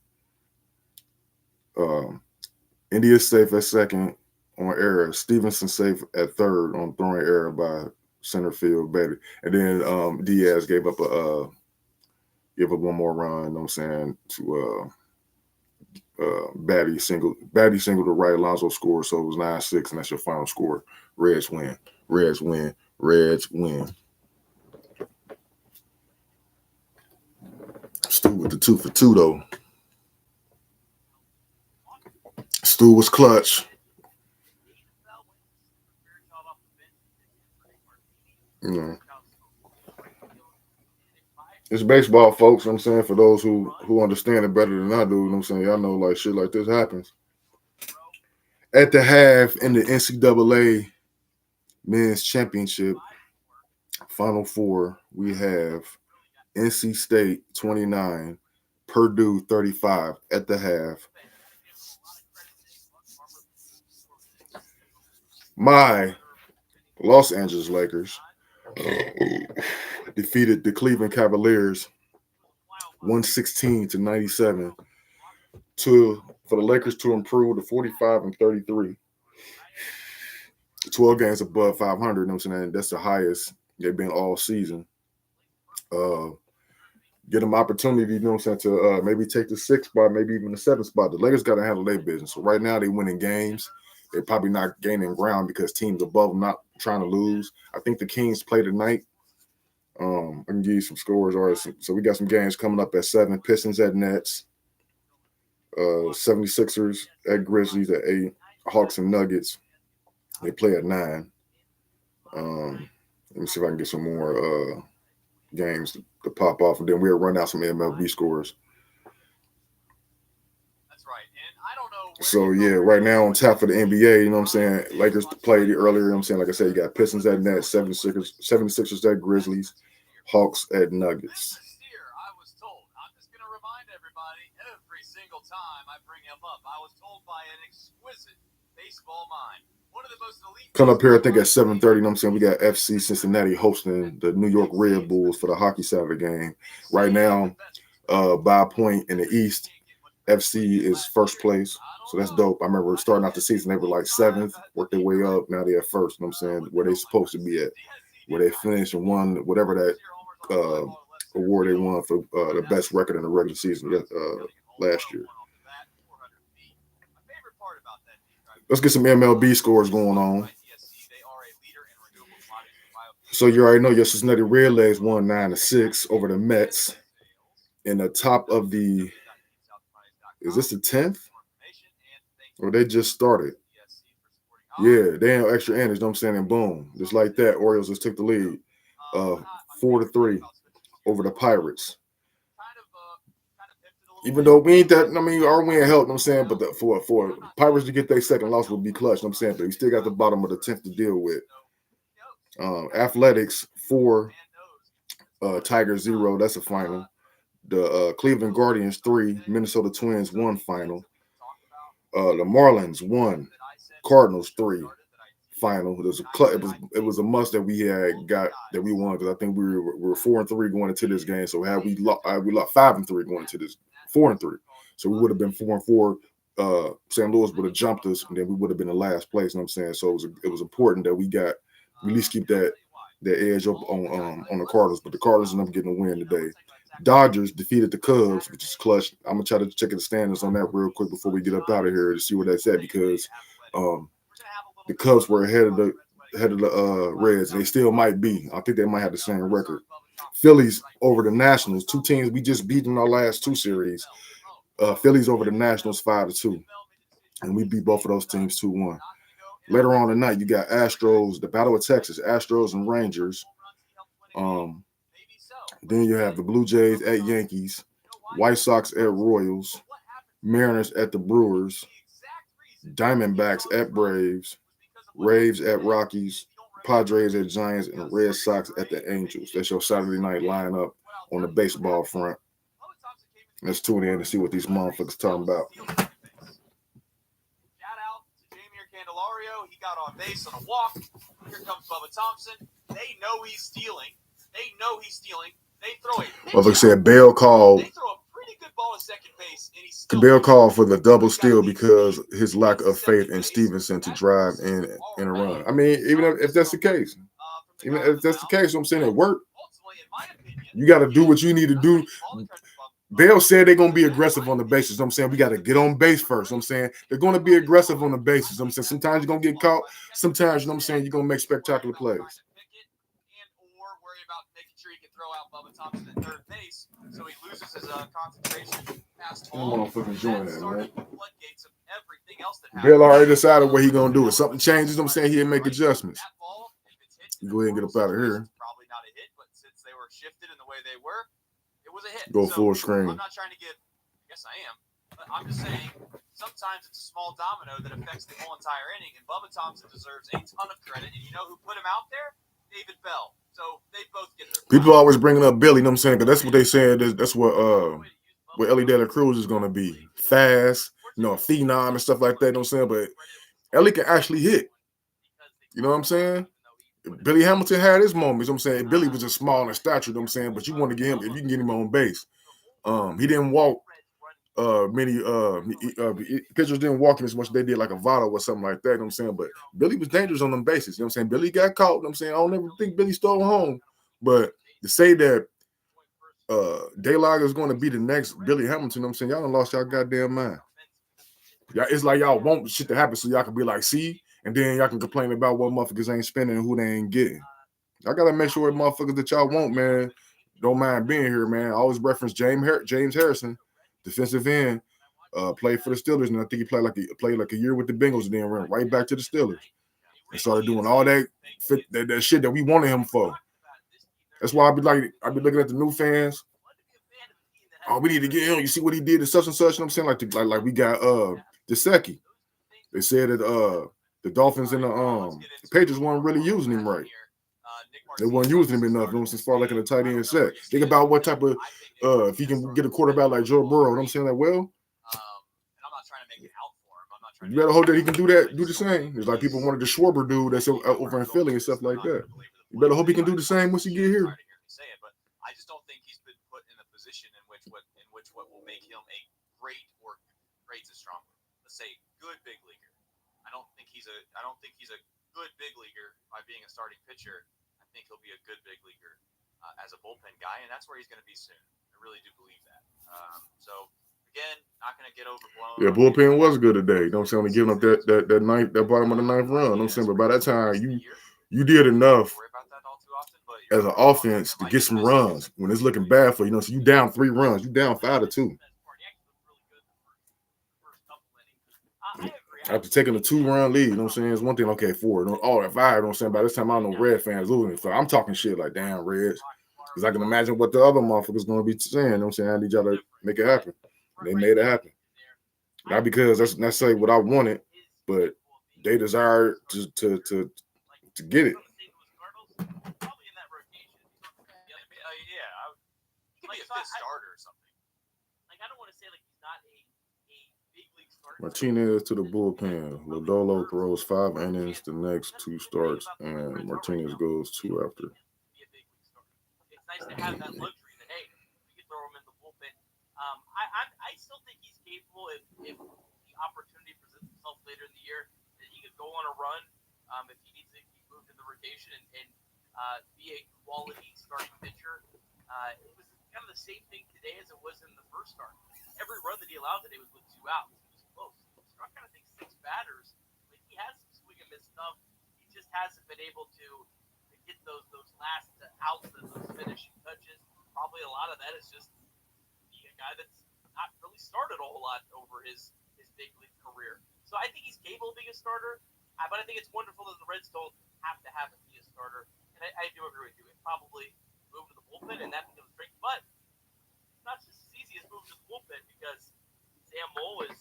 India safe at second on error. Stevenson safe at third on throwing error by center field Betty. And then Diaz gave up one more run, you know what I'm saying, to Batty single to right. Alonso scored, so it was 9-6, and that's your final score. Reds win. Stu with the 2 for 2 though. Stu was clutch. You know, it's baseball, folks. You know what I'm saying, for those who understand it better than I do. You know what I'm saying, y'all know like shit like this happens. At the half in the NCAA Men's Championship Final Four, we have NC State 29, Purdue 35 at the half. My Los Angeles Lakers defeated the Cleveland Cavaliers 116-97 for the Lakers to improve to 45-33. 12 games above 500, you know what I'm saying? That's the highest they've been all season. Get them opportunity, you know what I'm saying, to maybe take the 6th spot, maybe even the 7th spot. The Lakers got to handle their business. So right now they winning games. They're probably not gaining ground because teams above them not trying to lose. I think the Kings play tonight. I can give you some scores. All right, so we got some games coming up at 7. Pistons at Nets. 76ers at Grizzlies at 8. Hawks and Nuggets, they play at 9. Let me see if I can get some more games to pop off, and then we'll run out some MLB scores.
That's right. And I don't know.
So, yeah, right now on tap for the NBA, you know what I'm saying, Lakers played earlier, you know what I'm saying, like I said, you got Pistons at Nets, 76ers at Grizzlies, Hawks at Nuggets.
I was told. I'm just going to remind everybody every single time I bring him up. I was told by an exquisite baseball mind. One of the most elite.
Coming up here, I think at 7:30, you know what I'm saying, we got FC Cincinnati hosting the New York Red Bulls for the hockey side of the game. Right now, by a point in the East, FC is first place. So that's dope. I remember starting out the season, they were like 7th, worked their way up. Now they're at first, you know what I'm saying, where they're supposed to be at, where they finished and won whatever that award they won for the best record in the regular season last year. Let's get some MLB scores going on. So you already know your Cincinnati Redlegs won 9-6 over the Mets. In the top of the, is this the 10th? Or they just started? Yeah, they have extra innings, you know what I'm saying, and boom, just like that, Orioles just took the lead, 4-3 over the Pirates. Even though we ain't that, I mean, our win helped, you know what I'm saying, but for Pirates to get their second loss would be clutch, you know what I'm saying, but we still got the bottom of the 10th to deal with. Athletics 4, Tigers 0, that's a final. The Cleveland Guardians 3, Minnesota Twins 1 final. The Marlins 1, Cardinals 3 final. It was a must that we won, because I think we were 4-3 going into this game. So had we lost 5-3 going into this 4-3, so we would have been 4-4. St. Louis would have jumped us, and then we would have been in last place. You know what I'm saying? So it was important that we at least keep that edge up on the Cardinals. But the Cardinals ended up getting a win today. Dodgers defeated the Cubs, which is clutch. I'm gonna try to check the standings on that real quick before we get up out of here to see where that's at, because the Cubs were ahead of the Reds. They still might be. I think they might have the same record. Phillies over the Nationals, 2 teams we just beat in our last 2 series. Phillies over the Nationals 5-2, and we beat both of those teams 2-1. Later on tonight, you got Astros, the Battle of Texas, Astros and Rangers. Then you have the Blue Jays at Yankees, White Sox at Royals, Mariners at the Brewers, Diamondbacks at Braves, Rays at Rockies, Padres at Giants, and Red Sox at the Angels. That's your Saturday night lineup on the baseball front. Let's tune in and see what these motherfuckers talking about.
Shout out to Jamier Candelario. He got on base on a walk. Here comes Bubba Thompson. They know he's stealing.
They throw a
Motherfucker said Bell called.
They throw a pretty good ball at second base, and he's
Bell called for the double steal because his lack of faith in Stevenson to drive in a run. I mean, even if that's the case, even if that's the case, I'm saying it worked. You got to do what you need to do. Bell said they're going to be aggressive on the bases. I'm saying we got to get on base first. I'm saying they're going to be aggressive on the bases. I'm saying sometimes you're going to get caught. Sometimes, you know what I'm saying, you're going to make spectacular plays.
Or worry about making sure he can throw out Bubba Thompson at third base, so he loses his concentration past
I'm motherfucking enjoying that, man.
Floodgates of everything else that
Bell already decided what he's going to do. If something changes, I'm saying he'll make adjustments. Go ahead and get up out of here.
Probably not a hit, but since they were shifted in the way they were, it was a hit.
Go full screen.
I'm not trying to get, I guess I am, but I'm just saying sometimes it's a small domino that affects the whole entire inning, and Bubba Thompson deserves a ton of credit. And you know who put him out there? David Bell. So they both get their
people always bringing up Billy, you know what I'm saying? Because that's what they said. That's what Ellie De La Cruz is going to be. Fast, you know, phenom and stuff like that, you know what I'm saying? But Ellie can actually hit. You know what I'm saying? Billy Hamilton had his moments, you know what I'm saying? Billy was just small in stature, you know what I'm saying? But you want to get him, if you can get him on base. He didn't walk many pitchers didn't walk him as much as they did like a Votto or something like that, you know what I'm saying? But Billy was dangerous on them bases, you know what I'm saying? Billy got caught, you know what I'm saying? I don't ever think Billy stole home. But to say that De La is going to be the next Billy Hamilton, you know what I'm saying? Y'all done lost y'all goddamn mind. Yeah, it's like y'all want shit to happen so y'all can be like, see? And then y'all can complain about what motherfuckers ain't spending and who they ain't getting. I gotta make sure the motherfuckers that y'all want, man, don't mind being here, man. I always reference James Harrison, defensive end, played for the Steelers, and I think he played like a year with the Bengals, and then went right back to the Steelers and started doing all that shit that we wanted him for. That's why I be looking at the new fans. Oh, we need to get him. You see what he did to such and such. You know what I'm saying? Like we got Gesicki. They said that the Dolphins and the Patriots weren't really using him right. They weren't using him enough, you know, as far like in the tight end set. Think about what type of if he can get a quarterback like Joe Burrow, you know what I'm saying? Like, well, you better hope that he can do the same. It's like people wanted the Schwarber dude that's over in Philly and stuff like that. You better hope he can do the same once he get here.
But I just don't think he's been put in a position in which what will make him a great's a strong word. Let's say good big leaguer. I don't think he's a good big leaguer by being a starting pitcher. I think he'll be a good big leaguer as a bullpen guy, and that's where he's going to be soon. I really do believe that. So again, not going to get overblown.
Yeah, bullpen was good today. Don't say only giving up that bottom of the ninth run. I'm saying, but by that time you did enough as an offense to get some runs when it's looking bad for you. So you down 3 runs, you down 5-2. After taking a 2-run lead, you know what I'm saying? It's one thing, okay, 4. All that 5, you know what I'm saying? By this time, I don't know Red fans losing. So I'm talking shit like, damn, Reds. Because I can imagine what the other motherfuckers going to be saying. You know what I'm saying? I need y'all to make it happen. And they made it happen. Not because that's necessarily what I wanted, but they desire to get it. Martinez to the bullpen. Lodolo throws 5 innings the next 2 starts, and Martinez goes 2 after.
It's nice to have that luxury that, hey, we can throw him in the bullpen. I still think he's capable if the opportunity presents itself later in the year that he could go on a run if he needs to be moved in the rotation and be a quality starting pitcher. It was kind of the same thing today as it was in the first start. Every run that he allowed today was with 2 outs. Close. I kind of think 6 batters. Like, he has some swing and miss stuff. He just hasn't been able to get those last outs and those finishing touches. Probably a lot of that is just being a guy that's not really started a whole lot over his big league career. So I think he's capable of being a starter, but I think it's wonderful that the Reds don't have to have him be a starter. And I do agree with you. It probably move to the bullpen, and that becomes great. But it's not just as easy as moving to the bullpen because Sam Moll is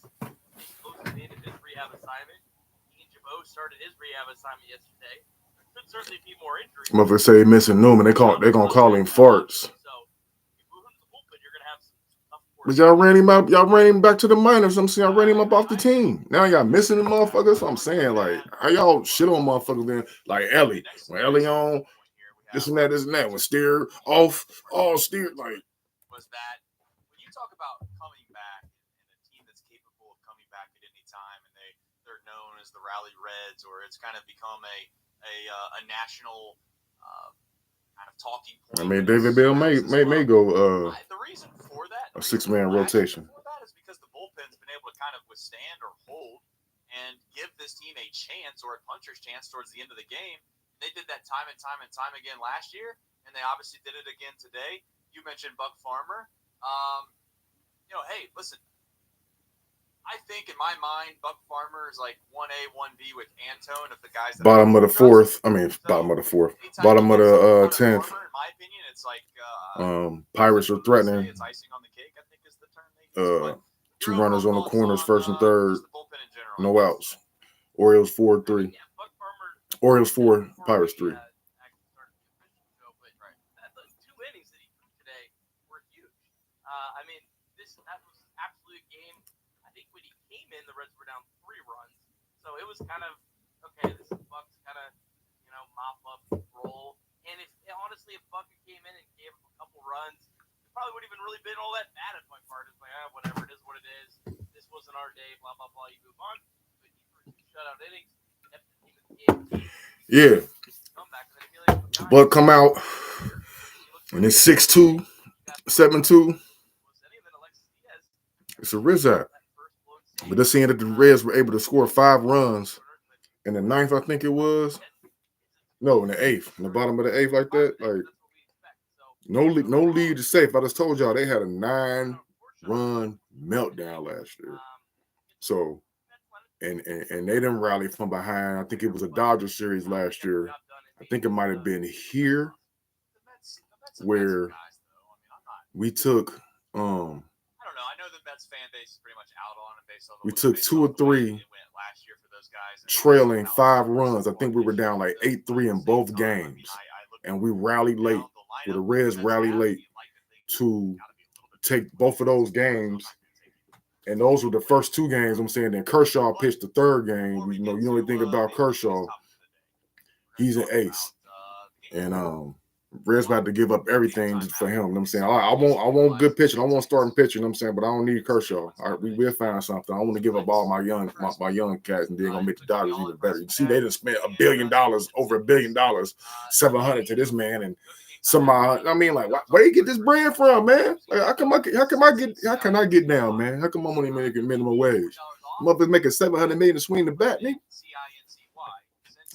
close to the end of his rehab assignment. Ian Jabot started his rehab assignment yesterday. There could certainly be more injuries.
Motherfuckers say missing Newman. They're gonna call him farts.
So if you move him to the bullpen, you're gonna have some tough work.
But y'all ran him up. Y'all ran him back to the minors. I'm saying y'all ran him up off the team. Now y'all missing the motherfuckers. So I'm saying, like, how y'all shit on motherfuckers then? Like Ellie, when Ellie on, this and that. When Steer off, all Steer like.
Was that when you talk about coming back and a team that's capable of coming back at any time, and they're known as the Rally Reds, or it's kind of become a national kind of talking point.
I mean, David Bell may go
the reason for that,
a 6-man rotation.
For that is because the bullpen's been able to kind of withstand or hold and give this team a chance or a puncher's chance towards the end of the game. They did that time and time again last year, and they obviously did it again today. You mentioned Buck Farmer. Hey, listen. I think in my mind, Buck Farmer is like 1A, 1B with Antone of the guys that
bottom of the fourth. I mean,
So,
bottom of the fourth.
anytime
Bottom
you
of
get
the
someone out of
10th.
Farmer, in my opinion, it's like
Pirates are
say
threatening.
it's icing on the cake, I think is the term they use. But
2
your
runners on the
overall
corners,
thoughts
first and
on
third.
just the bullpen in general,
No
I guess.
outs. Orioles 4-3.
Yeah, Buck Farmer.
Orioles 4, Pirates 3.
Actually started the official show, but the 2 innings that he threw today were huge. I mean, that was absolutely a game. I think when he came in, the Reds were down 3 runs, so it was kind of okay. This is Buck's kind of mop up role. And honestly, if Buck came in and gave him a couple runs, it probably wouldn't even really been all that bad at my part. It's like whatever, it is what it is. This wasn't our day. Blah blah blah. You move on. But he threw 2 shutout innings. Kept the team in the game.
Yeah.
Comeback, and then immediately
Buck come out, and it's 6-2, 7-2. It's a Rizak. But this seeing that the Reds were able to score 5 runs in the 9th, I think it was. No, in the 8th, in the bottom of the 8th, like that. Like no lead is safe. I just told y'all they had a 9-run meltdown last year. So, and they didn't rally from behind. I think it was a Dodger series last year. I think it might have been here where we took
I don't know. I know the Mets fan base is pretty much out on it based on the
we took 2 or 3
last year for those guys,
trailing 5 runs. I think we were down like 8-3 in both games. And we rallied late. Well, the Reds rallied late to take both of those games. And those were the first 2 games. I'm saying then Kershaw pitched the 3rd game. You only think about Kershaw. He's an ace. And Reds about to give up everything for him. You know what I'm saying? I want good pitching. I want starting pitching. You know what I'm saying? But I don't need Kershaw. All right, we will find something. I want to give up all my young cats, and they're gonna make the Dodgers even better. You see, they just spent $1 billion, over $1 billion, $700 to this man, and somebody. I mean, like, where you get this brand from, man? Like, how can I get down, man? How come I'm only making minimum wage? Motherfuckers making $700 million to swing the bat, nigga.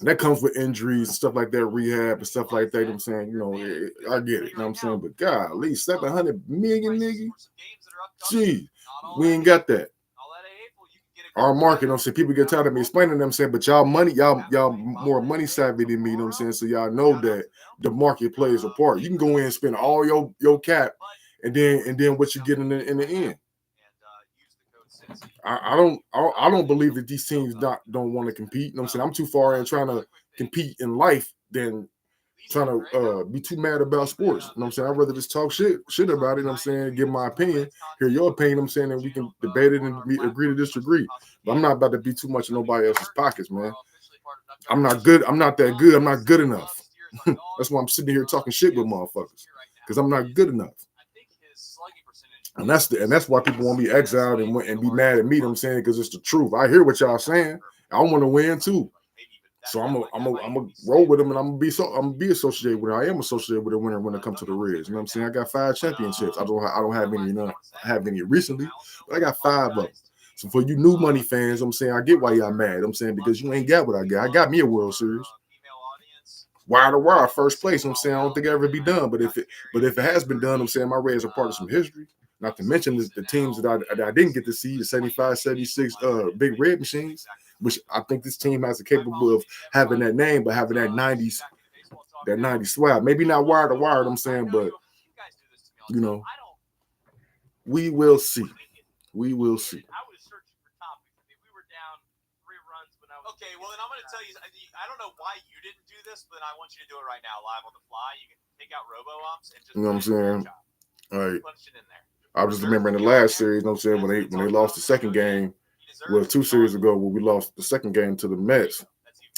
And that comes with injuries and stuff like that, rehab and stuff like that. You know what I'm saying, I get it. You know what I'm saying? But God, at least $700 million, nigga. Gee, we ain't got that. Our market, you know what I'm saying? People get tired of me explaining them, saying, but y'all more money savvy than me, you know what I'm saying? So y'all know that the market plays a part. You can go in and spend all your cap, and then what you get in the end. I don't believe that these teams don't want to compete. You know what I'm saying? I'm too far in trying to compete in life than trying to be too mad about sports. You know what I'm saying? I'd rather just talk shit about it, you know what I'm saying? Give my opinion, hear your opinion, you know what I'm saying, and we can debate it and agree to disagree. But I'm not about to be too much in nobody else's pockets, man. I'm not good. I'm not that good. I'm not good enough. That's why I'm sitting here talking shit with motherfuckers, because I'm not good enough. And that's why people want me exiled and be mad at me. You know what I'm saying, because it's the truth. I hear what y'all saying. I want to win too. So I'm gonna roll with them, and I'm gonna be associated with it. I am associated with a winner when it comes to the Reds. You know what I'm saying? I got 5 championships. I don't have any recently, but I got 5 of them. So for you new money fans, I'm saying I get why y'all mad. I'm saying because you ain't got what I got. I got me a World Series. Wire to wire, first place. I'm saying I don't think it'll ever be done. But if it has been done, I'm saying my Reds are part of some history. Not to mention the teams that I didn't get to see, the 75, 76 Big Red Machines, which I think this team has the capable of having that name, but having that 90s swag. Maybe not wire to wire, I'm saying, but we will see. We will see.
Okay, well then I'm going to tell you. I don't know why you didn't do this, but I want you to do it right now, live on the fly. You can take out RoboOps and just.
You know what I'm saying? All right.
Punch it in there.
I was just remembering the last series. You know what I'm saying, when they lost the second game, well, 2 series ago, when we lost the second game to the Mets.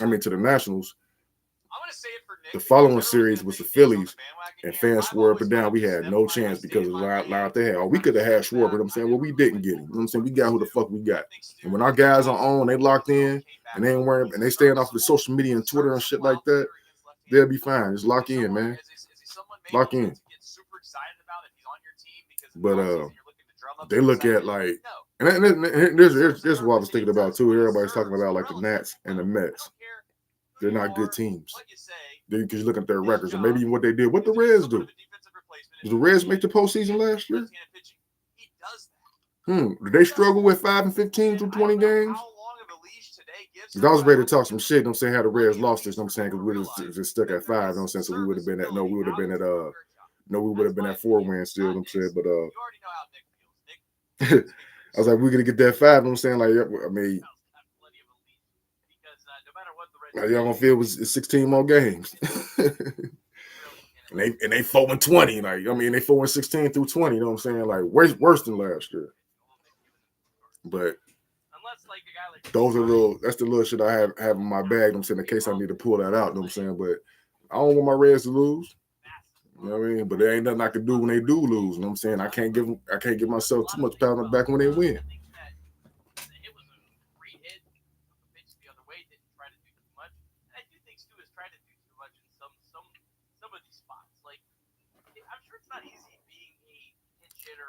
I mean to the Nationals.
I'm going to say it for Nick,
following
everyone's
series
gonna
was the
take a dibs on
Phillies,
bandwagon
and
here.
fans
I've
swore up
always
and down
thought
we
it was
had
them
no
playing
chance
like
because of
Stanley
the
Mike
line they
Mason.
had. Oh, we could have had Schwarber. You know what I'm saying? Well, we didn't get him. You know what I'm saying? We got who the fuck we got. And when our guys are on, they locked in, and they ain't worrying, and they staying off the social media and Twitter and shit like that, they'll be fine. Just lock in, man. Lock in. But they look at like, and there's what I was thinking about too. Everybody's talking about like the Nats and the Mets. They're not good teams. Because you look at their records, and maybe even what they did. What the Reds do? Did the Reds make the postseason last year? Did they struggle with 5 and 15 through 20 games? Because I was ready to talk some shit. I'm saying how the Reds lost this. I'm saying because we were just stuck at 5. I'm saying so we would have been at we would have been at we would have been at 4 wins still. I'm saying, but I was like, we're gonna get that 5. I'm saying, like, I mean, y'all gonna feel it was 16 more games. And they 4 and 20. Like, I mean, they 4 and 16 through 20. You know what I'm saying? Like worse than last year. But that's the little shit I have in my bag. I'm saying in case I need to pull that out. You know what I'm saying? But I don't want my Reds to lose. You know what I mean? But there ain't nothing I can do when they do lose. You know what I'm saying? I can't give myself too much pat on the back when they win.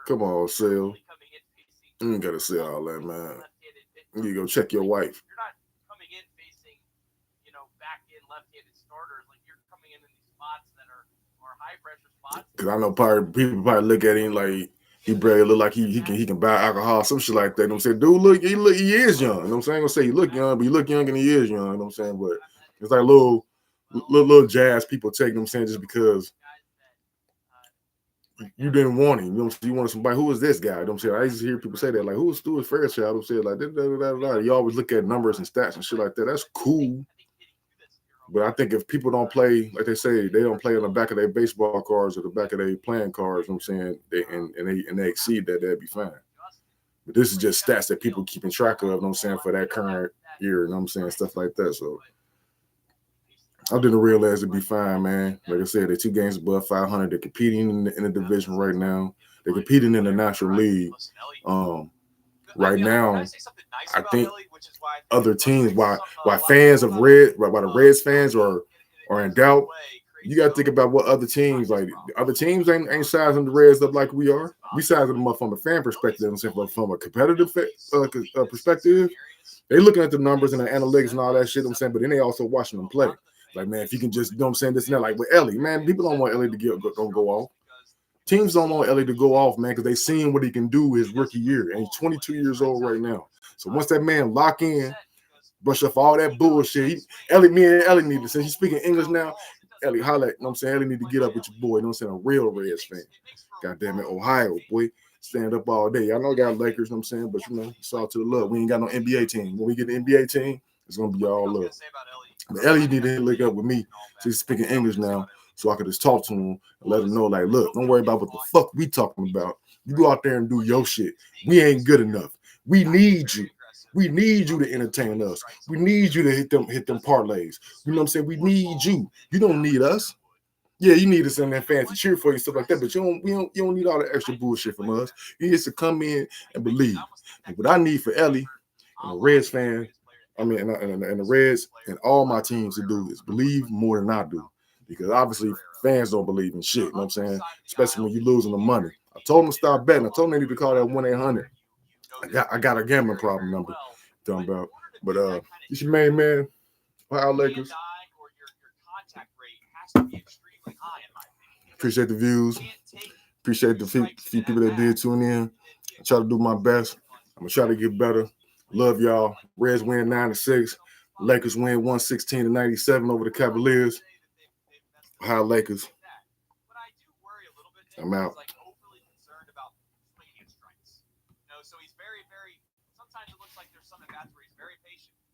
Come on, Sale. You ain't gotta say all that, man. You need to go check your wife.
You're not coming in facing, back in left-handed starters. Like you're coming in these spots that are high pressure spots.
Because I know people probably look at him like he barely look like he can buy alcohol, some shit like that. You know what I'm saying? Dude, he is young. You know what I'm saying? I'm gonna say he look young, but he look young and he is young. You know what I'm saying? But it's like little jazz people take, you know what I'm saying, just because you didn't want him. You know what I'm saying? You wanted somebody, who is this guy? You know what I'm saying? I used to hear people say that, like, who is Stuart Fairchild? I'm saying, like, you always look at numbers and stats and shit like that. That's cool. But I think if people don't play, like they say, they don't play on the back of their baseball cards or the back of their playing cards, you know what I'm saying, they exceed that, they'd be fine. But this is just stats that people keeping track of, you know what I'm saying, for that current year, you know what I'm saying, stuff like that. So I didn't realize it'd be fine, man. Like I said, they're 2 games above 500. They're competing in the division right now. They're competing in the National League. Right now, I think other teams, why fans of why the Reds fans are in doubt, you got to think about what other teams, like other teams ain't sizing the Reds up like we are. We sizing them up from a fan perspective, from a competitive perspective. They looking at the numbers and the analytics and all that shit, I'm saying, but then they also watching them play. Like, man, if you can just, you know what I'm saying, this and that, like with Ellie, man, people don't want Ellie to don't go off. Teams don't want Ellie to go off, man, because they seen what he can do his rookie year, and he's 22 years old right now. So once that man lock in, brush off all that bullshit, me and Ellie need to, since he's speaking English now, Ellie, holla, you know what I'm saying, Ellie need to get up with your boy, you know what I'm saying, a real Reds fan. God damn it, Ohio, boy, stand up all day. I know I got Lakers, you know what I'm saying, but, it's all to the love. We ain't got no NBA team. When we get the NBA team, it's going to be all love. But Ellie need to link up with me. So he's speaking English now, so I could just talk to him and let him know, like, look, don't worry about what the fuck we talking about. You go out there and do your shit. We ain't good enough. We need you. We need you to entertain us. We need you to hit them parlays. You know what I'm saying? We need you. You don't need us. Yeah, you need us in that fancy cheer for you and stuff like that, but you don't need all the extra bullshit from us. You just to come in and believe. And what I need for Ellie and the Reds fan, and the Reds and all my teams to do is believe more than I do. Because obviously fans don't believe in shit, you know what I'm saying? Especially when you're losing the money. I told them to stop betting. I told them they need to call that 1-800. I got a gambling problem number. Talking about. But it's your main man, Ohio Lakers. Appreciate the views. Appreciate the few people that did tune in. I try to do my best. I'm gonna try to get better. Love y'all. Reds win 9-6. Lakers win 116-97 over the Cavaliers. Ohio Lakers. I'm out.